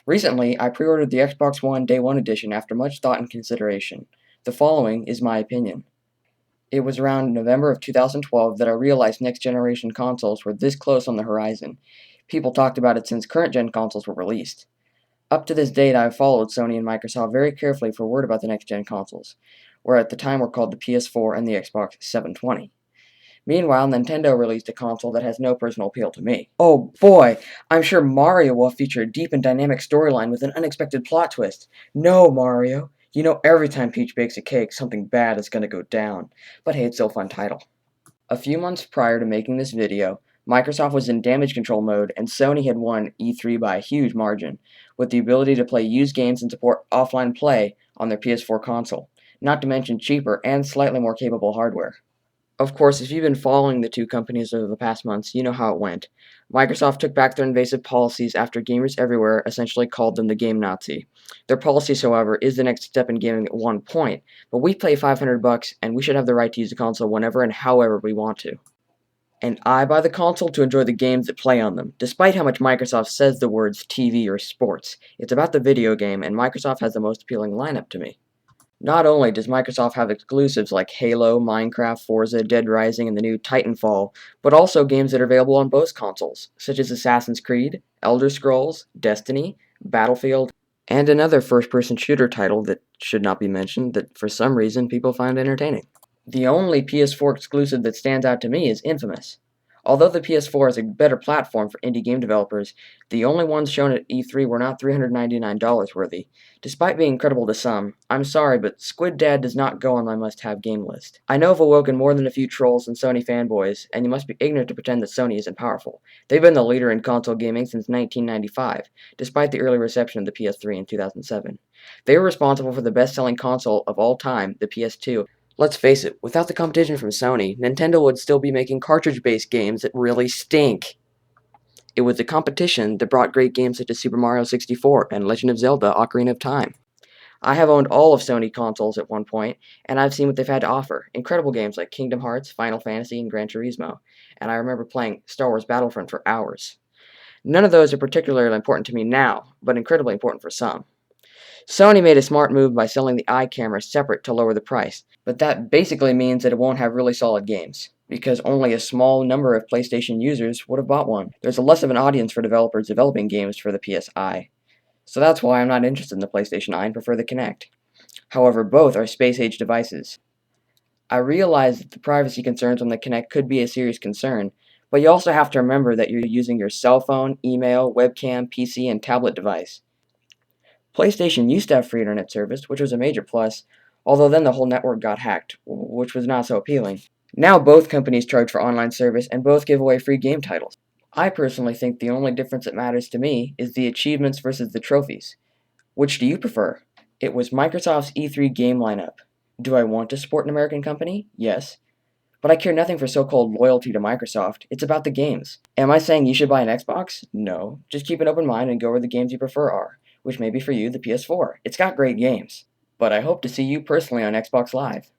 Recently, I pre-ordered the Xbox One Day 1 edition after much thought and consideration. The following is my opinion. It was around November of 2012 that I realized next-generation consoles were this close on the horizon. People talked about it since current-gen consoles were released. Up to this date, I have followed Sony and Microsoft very carefully for word about the next-gen consoles, where at the time were called the PS4 and the Xbox 720. Meanwhile, Nintendo released a console that has no personal appeal to me. Oh boy, I'm sure Mario will feature a deep and dynamic storyline with an unexpected plot twist. No, Mario. You know every time Peach bakes a cake, something bad is gonna go down. But hey, it's still a fun title. A few months prior to making this video, Microsoft was in damage control mode and Sony had won E3 by a huge margin, with the ability to play used games and support offline play on their PS4 console, not to mention cheaper and slightly more capable hardware. Of course, if you've been following the two companies over the past months, you know how it went. Microsoft took back their invasive policies after gamers everywhere essentially called them the game Nazi. Their policies, however, is the next step in gaming at one point, but we pay $500 and we should have the right to use the console whenever and however we want to. And I buy the console to enjoy the games that play on them, despite how much Microsoft says the words TV or sports. It's about the video game, and Microsoft has the most appealing lineup to me. Not only does Microsoft have exclusives like Halo, Minecraft, Forza, Dead Rising, and the new Titanfall, but also games that are available on both consoles, such as Assassin's Creed, Elder Scrolls, Destiny, Battlefield, and another first-person shooter title that should not be mentioned that for some reason people find entertaining. The only PS4 exclusive that stands out to me is Infamous. Although the PS4 is a better platform for indie game developers, the only ones shown at E3 were not $399 worthy. Despite being incredible to some, I'm sorry, but Squid Dad does not go on my must-have game list. I know I've awoken more than a few trolls and Sony fanboys, and you must be ignorant to pretend that Sony isn't powerful. They've been the leader in console gaming since 1995, despite the early reception of the PS3 in 2007. They were responsible for the best-selling console of all time, the PS2. Let's face it, without the competition from Sony, Nintendo would still be making cartridge-based games that really stink. It was the competition that brought great games such as Super Mario 64 and Legend of Zelda Ocarina of Time. I have owned all of Sony consoles at one point, and I've seen what they've had to offer. Incredible games like Kingdom Hearts, Final Fantasy, and Gran Turismo, and I remember playing Star Wars Battlefront for hours. None of those are particularly important to me now, but incredibly important for some. Sony made a smart move by selling the iCamera separate to lower the price, but that basically means that it won't have really solid games, because only a small number of PlayStation users would have bought one. There's less of an audience for developers developing games for the PSI, so that's why I'm not interested in the PlayStation Eye and prefer the Kinect. However, both are space-age devices. I realize that the privacy concerns on the Kinect could be a serious concern, but you also have to remember that you're using your cell phone, email, webcam, PC, and tablet device. PlayStation used to have free internet service, which was a major plus, although then the whole network got hacked, which was not so appealing. Now both companies charge for online service and both give away free game titles. I personally think the only difference that matters to me is the achievements versus the trophies. Which do you prefer? It was Microsoft's E3 game lineup. Do I want to support an American company? Yes. But I care nothing for so-called loyalty to Microsoft. It's about the games. Am I saying you should buy an Xbox? No. Just keep an open mind and go where the games you prefer are, which may be for you the PS4. It's got great games. But I hope to see you personally on Xbox Live.